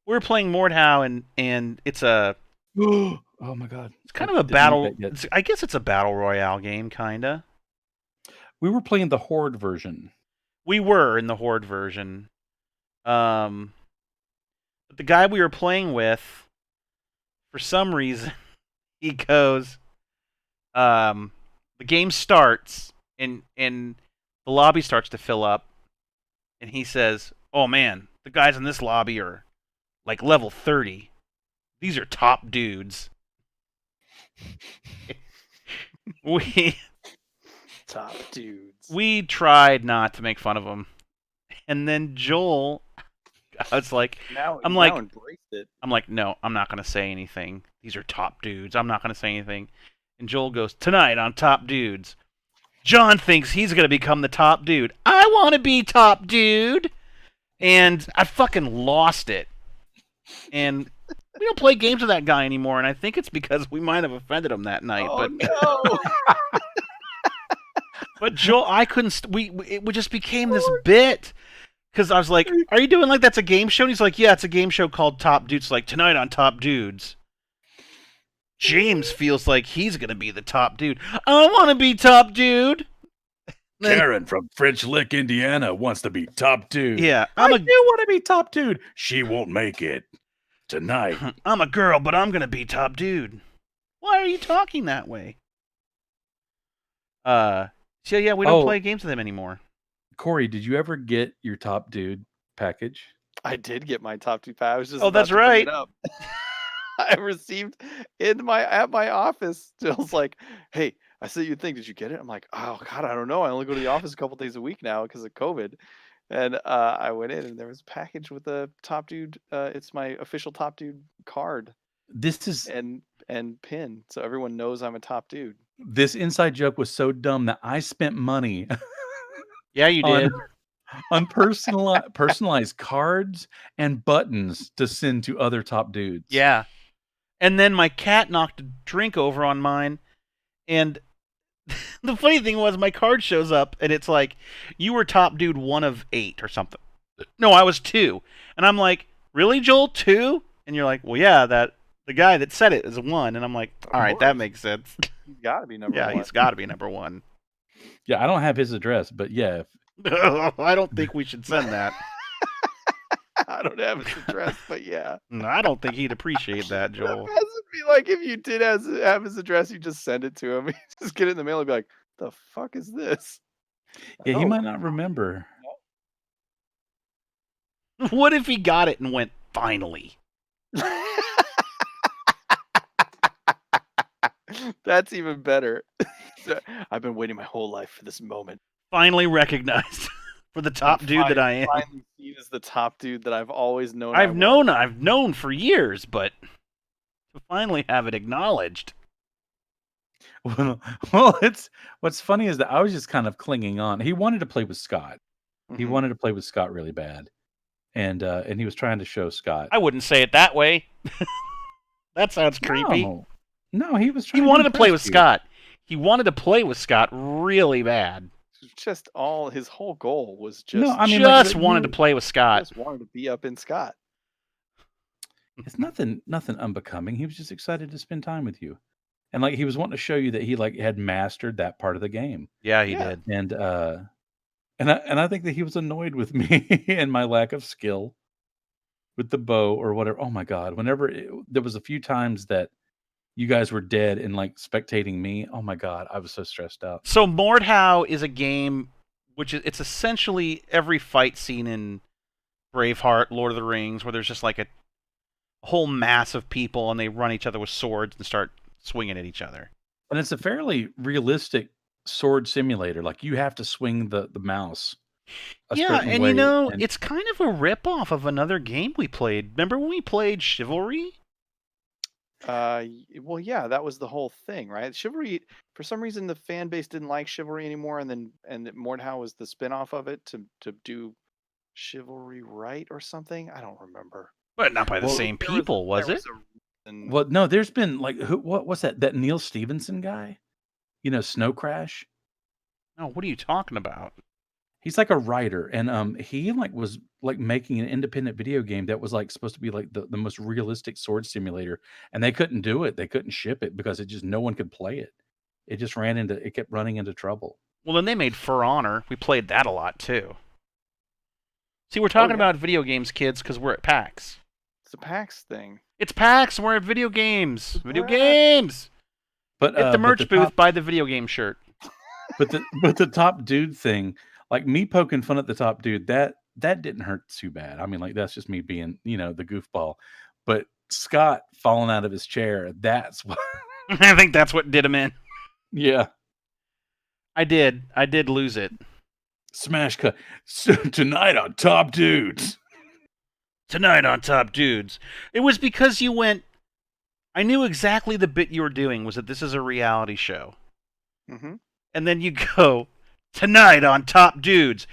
We're playing Mordhau, and it's a Oh my God! it's kind I of a didn't battle. make that yet. I guess it's a battle royale game, kinda. We were playing the Horde version. We were in the Horde version. But the guy we were playing with, for some reason, he goes, the game starts and the lobby starts to fill up, and he says, "Oh man, the guys in this lobby are like level 30. These are top dudes." Top dudes. We tried not to make fun of him, and then Joel, I was like, Now embraced it. I'm like, no, I'm not gonna say anything. These are top dudes. I'm not gonna say anything. And Joel goes, tonight on Top Dudes, John thinks he's gonna become the top dude. I want to be top dude, and I fucking lost it. And we don't play games with that guy anymore, and I think it's because we might have offended him that night. Oh, but no. But Joel, I couldn't. It just became this bit because I was like, "Are you doing like that's a game show?" And he's like, "Yeah, it's a game show called Top Dudes." Like tonight on Top Dudes, James feels like he's gonna be the top dude. I want to be top dude. Karen from French Lick, Indiana, wants to be top dude. Yeah, I do want to be top dude. She won't make it tonight. I'm a girl, but I'm gonna be top dude. Why are you talking that way? So yeah, we don't play games with him anymore. Corey, did you ever get your top dude package? I did get my top dude package. I was just Oh, that's right. Bring it up. I received at my office. Jill's like, "Hey, I sent you a thing. Did you get it?" I'm like, "Oh God, I don't know. I only go to the office a couple days a week now because of COVID." And I went in, and there was a package with a top dude. It's my official top dude card. This is and pin, so everyone knows I'm a top dude. This inside joke was so dumb that I spent money. Yeah, you did. On personalized cards and buttons to send to other top dudes. Yeah. And then my cat knocked a drink over on mine, and the funny thing was my card shows up, and it's like, you were top dude 1 of 8 or something. No, I was 2. And I'm like, really, Joel? 2? And you're like, well, yeah, the guy that said it is 1. And I'm like, all right, that makes sense. He's got to be number 1. Yeah, he's got to be number 1. Yeah, I don't have his address, but yeah. I don't think we should send that. I don't have his address, but yeah. No, I don't think he'd appreciate that, Joel. That would be like if you did have his address, you just send it to him. Just get it in the mail and be like, the fuck is this? Yeah, he might not remember. What if he got it and went, finally? That's even better. I've been waiting my whole life for this moment. Finally recognized for the top dude that I am. Finally seen as the top dude that I've always known. I've known for years, but to finally have it acknowledged. Well, what's funny is that I was just kind of clinging on. He wanted to play with Scott. Mm-hmm. He wanted to play with Scott really bad, and he was trying to show Scott. I wouldn't say it that way. That sounds creepy. No, he was trying. He wanted to play with Scott. He wanted to play with Scott really bad. Just his whole goal was just. No, I mean, just wanted to play with Scott. Just wanted to be up in Scott. It's nothing unbecoming. He was just excited to spend time with you, and like he was wanting to show you that he like had mastered that part of the game. Yeah, he did. And I think that he was annoyed with me and my lack of skill with the bow or whatever. Oh my God! There was a few times that you guys were dead and like spectating me. Oh my God, I was so stressed out. So Mordhau is a game it's essentially every fight scene in Braveheart, Lord of the Rings, where there's just like a whole mass of people and they run each other with swords and start swinging at each other. And it's a fairly realistic sword simulator. Like you have to swing the mouse. Yeah, and you know, it's kind of a ripoff of another game we played. Remember when we played Chivalry? Well, yeah, that was the whole thing, right? Chivalry, for some reason, the fan base didn't like Chivalry anymore, and Mordhau was the spinoff of it to do Chivalry right or something. I don't remember. But not by the same people, was it? Well, no, there's been like what's that? That Neil Stevenson guy? You know, Snow Crash? No, what are you talking about? He's like a writer, and he like was like making an independent video game that was like supposed to be like the most realistic sword simulator, and they couldn't do it. They couldn't ship it because no one could play it. It just kept running into trouble. Well, then they made For Honor. We played that a lot too. See, we're talking about video games, kids, because we're at PAX. It's a PAX thing. It's PAX. We're at video games. Video games. But at the merch booth, buy the video game shirt. But the top dude thing. Like me poking fun at the top dude, that didn't hurt too bad. I mean, like that's just me being, the goofball. But Scott falling out of his chair, that's what I think that's what did him in. Yeah. I did lose it. Smash cut. Tonight on Top Dudes. Tonight on Top Dudes. It was because you went. I knew exactly the bit you were doing was that this is a reality show. Mm-hmm. And then you go, tonight on Top Dudes.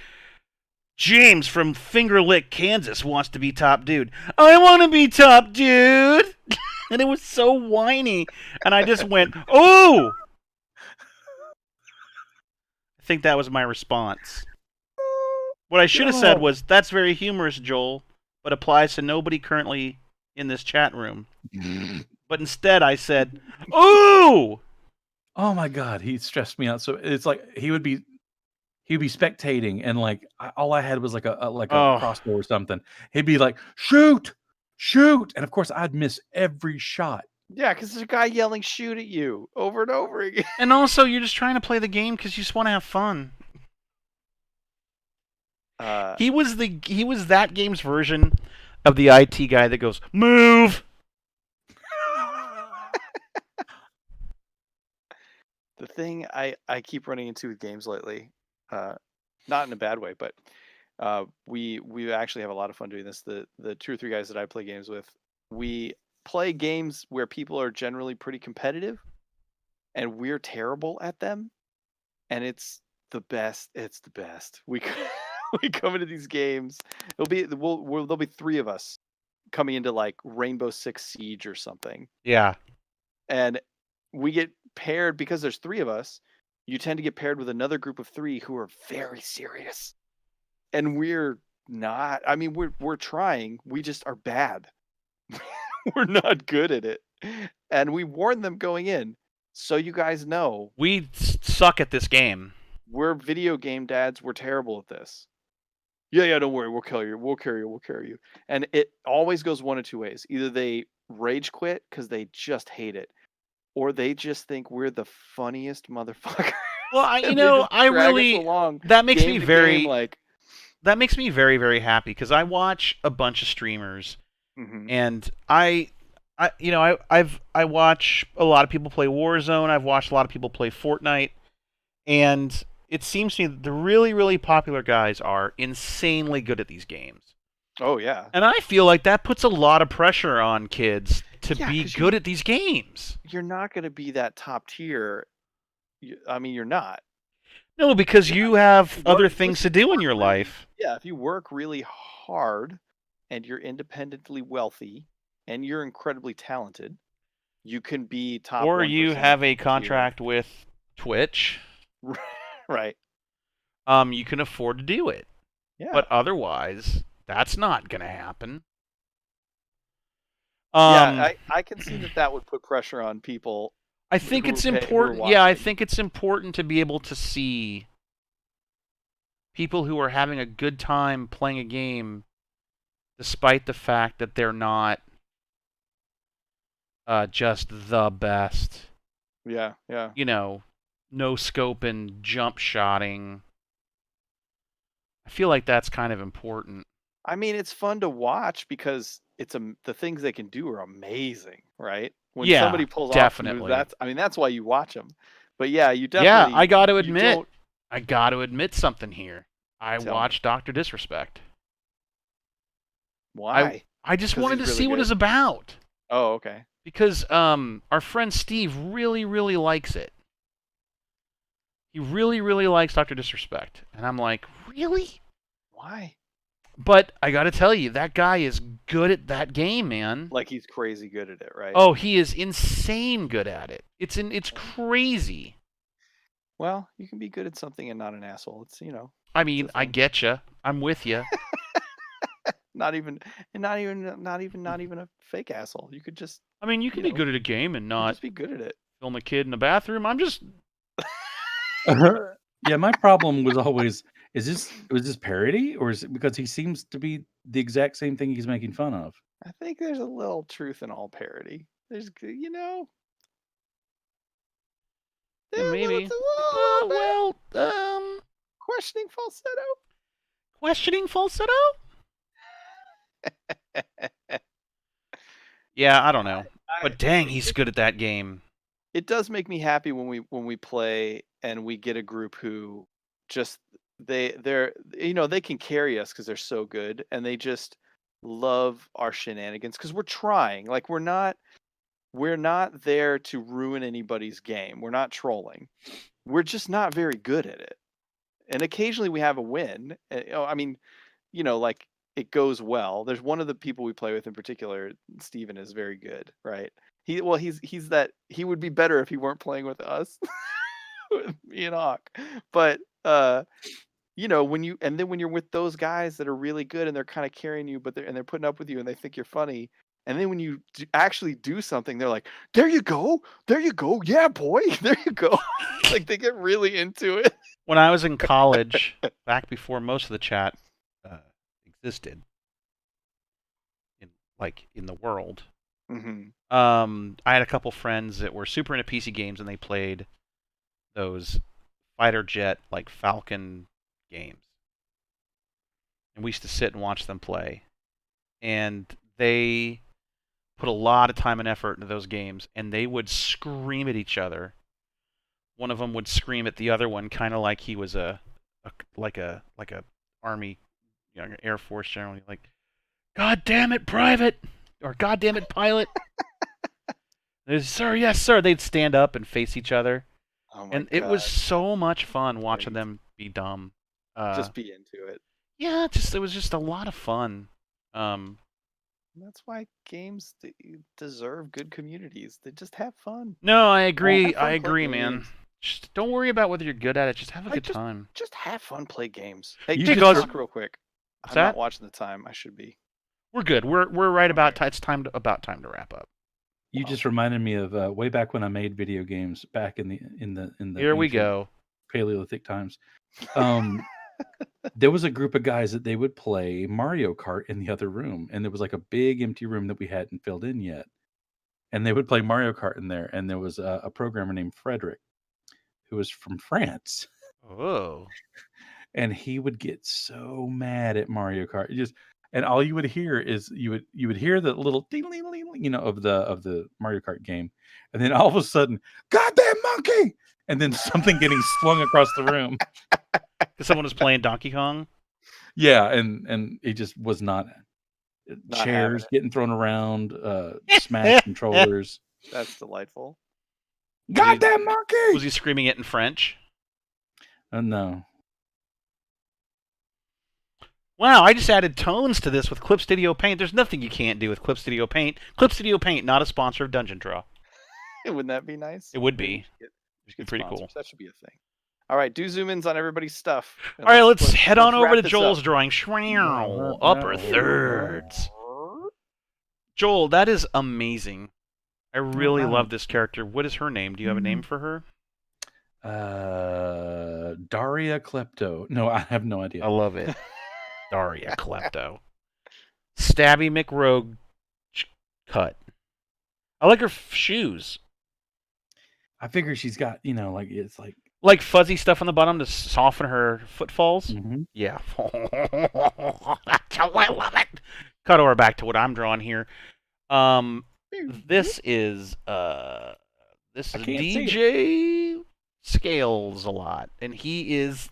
James from Finger Lick, Kansas wants to be top dude. I want to be top dude. And it was so whiny. And I just went, oh! I think that was my response. What I should have said was, that's very humorous, Joel, but applies to nobody currently in this chat room. But instead I said, ooh! Oh my God, he stressed me out. So it's like he would be spectating, and like all I had was like a crossbow or something. He'd be like, shoot, and of course I'd miss every shot. Yeah, because there's a guy yelling "shoot" at you over and over again. And also, you're just trying to play the game because you just want to have fun. He was that game's version of the IT guy that goes, move. The thing I keep running into with games lately, not in a bad way, but we actually have a lot of fun doing this. The 2 or 3 guys that I play games with, we play games where people are generally pretty competitive, and we're terrible at them, and it's the best. It's the best. We come into these games. There'll be 3 of us coming into like Rainbow Six Siege or something. Yeah. And we get paired because there's 3 of us. You tend to get paired with another group of 3 who are very serious, and we're not. I mean, we're trying. We just are bad. We're not good at it, and we warn them going in, so you guys know we suck at this game. We're video game dads. We're terrible at this. Yeah, don't worry. We'll carry you. And it always goes one of 2 ways. Either they rage quit because they just hate it, or they just think we're the funniest motherfucker. Well, that makes me very that makes me very, very happy because I watch a bunch of streamers, and I watch a lot of people play Warzone. I've watched a lot of people play Fortnite, and it seems to me that the really, really popular guys are insanely good at these games. Oh yeah. And I feel like that puts a lot of pressure on kids to be good at these games. You're not going to be that top tier. I mean, you're not. No, because you have other things to do in your life. Yeah, if you work really hard and you're independently wealthy and you're incredibly talented, you can be top. Or you have a contract with Twitch. Right. You can afford to do it. Yeah. But otherwise, that's not going to happen. Yeah, I can see that would put pressure on people. I think it's important. Yeah, I think it's important to be able to see people who are having a good time playing a game, despite the fact that they're not just the best. Yeah. You know, no scope and jump shotting. I feel like that's kind of important. I mean, it's fun to watch because the things they can do are amazing, right? When somebody pulls definitely. off, that's why you watch them. But yeah, you definitely. Yeah, I got to admit something here. I watched Dr. Disrespect. Why? I just wanted to see what it's about. Oh, okay. Because our friend Steve really, really likes it. He really, really likes Dr. Disrespect. And I'm like, really? Why? But I got to tell you, that guy is good at that game, man. Like he's crazy good at it, right? Oh, he is insane good at it. It's crazy. Well, you can be good at something and not an asshole. It's, I mean, I get you. I'm with you. not even a fake asshole. You could just. I mean, you can be good at a game and not just be good at it. Film a kid in the bathroom. I'm just. Yeah, my problem was always: was this parody, or is it because he seems to be the exact same thing he's making fun of? I think there's a little truth in all parody. There's, maybe. Questioning falsetto. Questioning falsetto? Yeah, I don't know. But dang, he's good at that game. it does make me happy when we play and we get a group who just they're they can carry us because they're so good, and they just love our shenanigans because we're trying. Like we're not there to ruin anybody's game. We're not trolling. We're just not very good at it. And occasionally we have a win. I mean, like it goes well. There's one of the people we play with in particular, Steven, is very good, right? He's that he would be better if he weren't playing with us, with me and Hawk. But when you're with those guys that are really good and they're kind of carrying you, but they're putting up with you and they think you're funny. And then when you actually do something, they're like, there you go. Yeah, boy. There you go. Like they get really into it. When I was in college, back before most of the chat existed in the world, I had a couple friends that were super into PC games, and they played those fighter jet, like Falcon games. And we used to sit and watch them play. And they put a lot of time and effort into those games, and they would scream at each other. One of them would scream at the other one, kind of like he was a army, Air Force general, like, "God damn it, private!" or "God damn it, pilot!" "Sir, yes, sir." They'd stand up and face each other, and it was so much fun watching them be dumb. Just be into it. Yeah, it was just a lot of fun. That's why games deserve good communities. They just have fun. No, I agree. I agree, man. Just don't worry about whether you're good at it. Just have a good time. Just have fun. Play games. Hey, You just guys- real quick. What's I'm that? not watching the time. I should be. We're good. We're right about it's about time to wrap up. You just reminded me of way back when I made video games back in the Here we ancient go. Paleolithic times. There was a group of guys that they would play Mario Kart in the other room, and there was like a big empty room that we hadn't filled in yet, and they would play Mario Kart in there. And there was a programmer named Frederick, who was from France. Oh. And he would get so mad at Mario Kart. And all you would hear is you would hear the little ding, ding, ding, of the Mario Kart game, and then all of a sudden, "Goddamn monkey!" and then something getting swung across the room. Because someone was playing Donkey Kong. Yeah, and it just was not chairs getting thrown around, smash controllers. That's delightful. "Goddamn monkey!" Was he screaming it in French? No. Wow, I just added tones to this with Clip Studio Paint. There's nothing you can't do with Clip Studio Paint. Clip Studio Paint, not a sponsor of Dungeon Draw. Wouldn't that be nice? It would be. It'd be pretty cool. That should be a thing. All right, do zoom ins on everybody's stuff. All right, let's head on over wrap to this Joel's up. drawing. Upper thirds. Joel, that is amazing. I really love this character. What is her name? Do you have a name for her? Daria Klepto. No, I have no idea. I love it. Daria Klepto. Stabby McRogue cut. I like her shoes. I figure she's got, it's like fuzzy stuff on the bottom to soften her footfalls. Mm-hmm. Yeah. That's how I love it. Cut over back to what I'm drawing here. This is DJ Scales a lot, and he is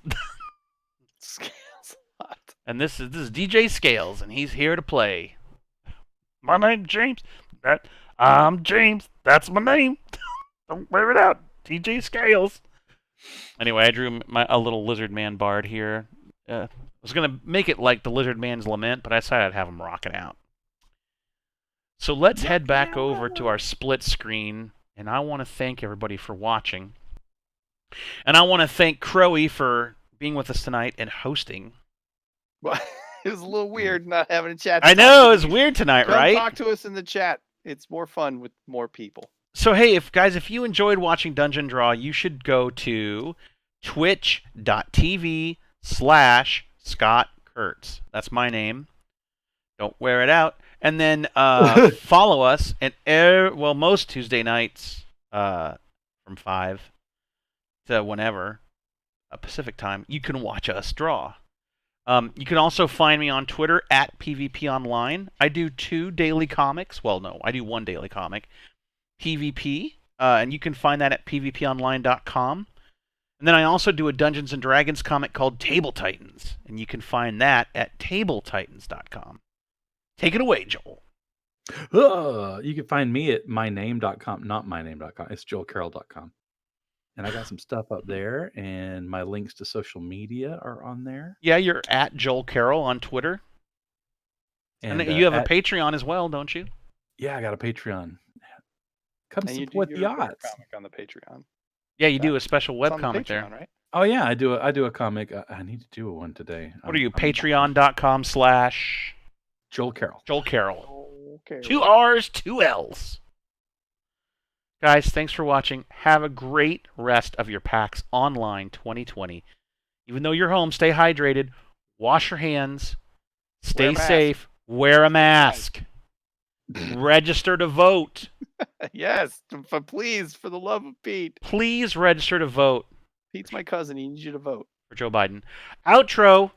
Scales a lot. And this is DJ Scales, and he's here to play. My name's James. I'm James. That's my name. Don't wear it out. DJ Scales. Anyway, I drew a little lizard man bard here. I was gonna make it like the Lizard Man's Lament, but I decided I'd have him rocking out. So let's head back over to our split screen, and I want to thank everybody for watching. And I want to thank Crowy for being with us tonight and hosting. Well, it was a little weird not having a chat. I know, it's weird tonight, Come right? Talk to us in the chat. It's more fun with more people. So hey, if you enjoyed watching Dungeon Draw, you should go to twitch.tv/Scott Kurtz. That's my name. Don't wear it out. And then follow us at most Tuesday nights from 5 to whenever Pacific time. You can watch us draw. You can also find me on Twitter at PvP Online. I do 2 daily comics. Well, no, I do 1 daily comic. PvP. and you can find that at pvponline.com. And then I also do a Dungeons & Dragons comic called Table Titans, and you can find that at tabletitans.com. Take it away, Joel. You can find me at myname.com, not myname.com. It's joelcarroll.com. And I got some stuff up there, and my links to social media are on there. Yeah, you're at Joel Carroll on Twitter. And you have a Patreon as well, don't you? Yeah, I got a Patreon. Come And support you the do your odds. comic on the Patreon. Yeah, you do a special It's on the webcomic Patreon, there. right? Oh yeah, I do a comic. I need to do one today. What are you, patreon.com/ Joel Carroll. Joel Carroll. Okay. 2 R's, 2 L's. Guys, thanks for watching. Have a great rest of your PAX Online 2020. Even though you're home, stay hydrated, wash your hands, stay safe, wear a mask, register to vote. Yes, but please, for the love of Pete. Please register to vote. Pete's my cousin. He needs you to vote. For Joe Biden. Outro.